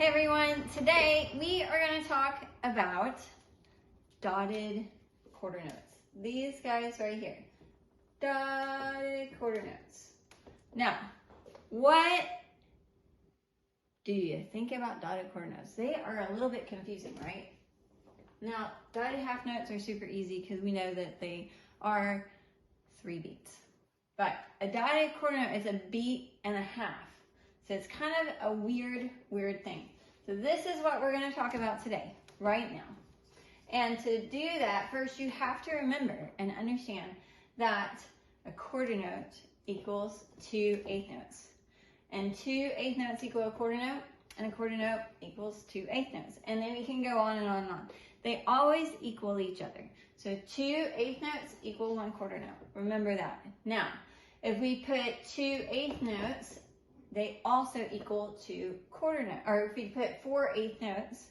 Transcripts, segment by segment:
Hey everyone, today we are going to talk about dotted quarter notes. These guys right here, dotted quarter notes. Now, what do you think about dotted quarter notes? They are a little bit confusing, right? Now, dotted half notes are super easy because we know that they are 3 beats. But a dotted quarter note is a beat and a half. So it's kind of a weird thing. So this is what we're going to talk about today, right now. And to do that, first you have to remember and understand that a quarter note equals 2 eighth notes. And 2 eighth notes equal a quarter note, and a quarter note equals 2 eighth notes. And then we can go on and on and on. They always equal each other. So 2 eighth notes equal 1 quarter note. Remember that. Now, if we put 2 eighth notes, they also equal 2 quarter notes. Or if we put 4 eighth notes,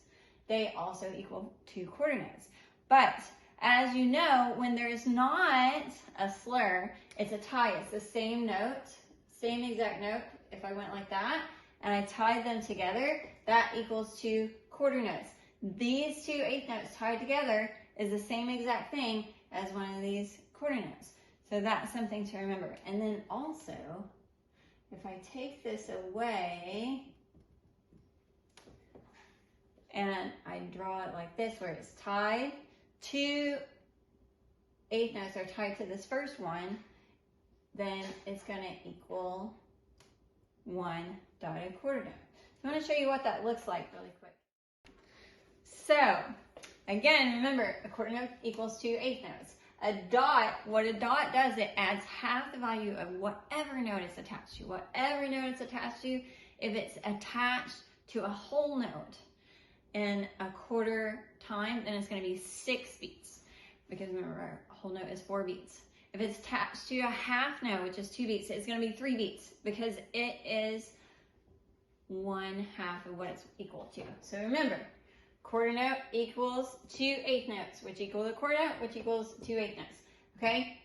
they also equal 2 quarter notes. But as you know, when there's not a slur, it's a tie. It's the same note, same exact note. If I went like that and I tied them together, that equals 2 quarter notes. These 2 eighth notes tied together is the same exact thing as one of these quarter notes. So that's something to remember. And then also, if I take this away and I draw it like this where it's tied, 2 eighth notes are tied to this first one, then it's going to equal 1 dotted quarter note. So I want to show you what that looks like really quick. So again, remember, a quarter note equals 2 eighth notes. A dot, what a dot does, it adds half the value of whatever note it's attached to. Whatever note it's attached to, if it's attached to a whole note in a quarter time, then it's going to be 6 beats. Because remember, a whole note is 4 beats. If it's attached to a half note, which is 2 beats, it's going to be 3 beats because it is 1/2 of what it's equal to. So remember, quarter note equals 2 eighth notes, which equal the quarter note, which equals 2 eighth notes. Okay?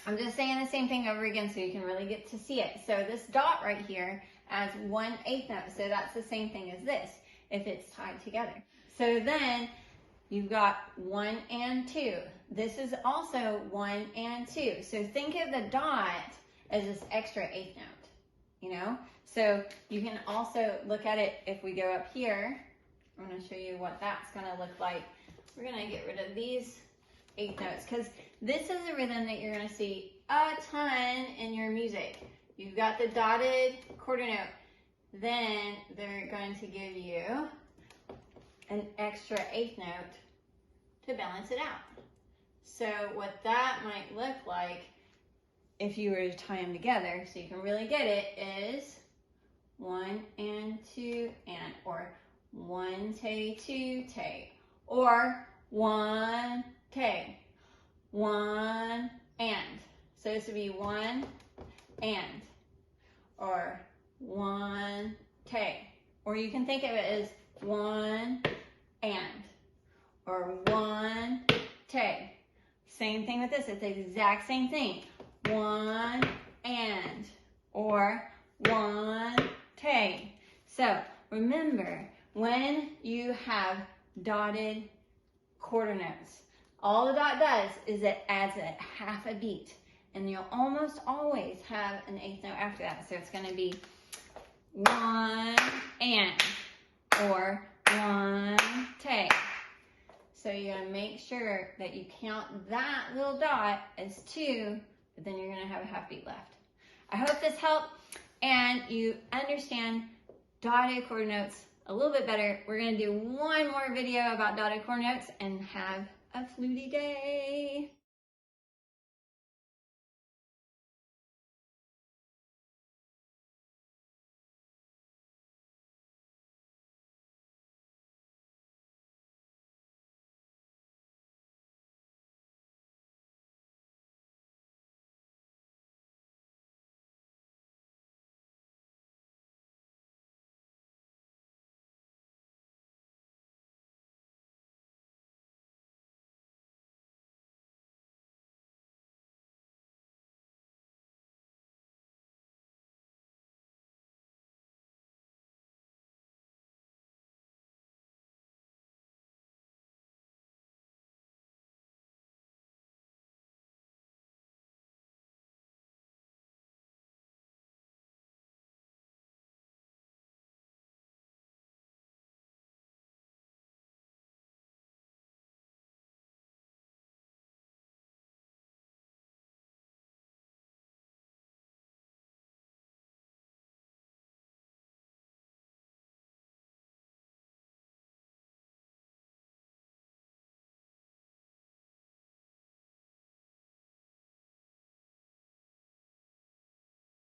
I'm just saying the same thing over again so you can really get to see it. So this dot right here adds 1 eighth note. So that's the same thing as this if it's tied together. So then you've got 1 and 2. This is also 1 and 2. So think of the dot as this extra eighth note, you know? So you can also look at it if we go up here. I'm going to show you what that's going to look like. We're going to get rid of these eighth notes because this is a rhythm that you're going to see a ton in your music. You've got the dotted quarter note. Then they're going to give you an extra eighth note to balance it out. So what that might look like if you were to tie them together so you can really get it is 1 and 2 and, or 1 tay 2 tay, or 1 tay 1 and. So this would be 1 and, or 1 tay, or you can think of it as 1 and, or 1 tay. Same thing with this. It's the exact same thing. 1 and, or 1 tay. So remember, when you have dotted quarter notes, all the dot does is it adds a half a beat, and you'll almost always have an eighth note after that. So it's going to be 1 and, or 1 tay. So you got to make sure that you count that little dot as 2, but then you're going to have a half beat left. I hope this helped and you understand dotted quarter notes a little bit better. We're going to do one more video about dotted quarter notes and have a fluty day.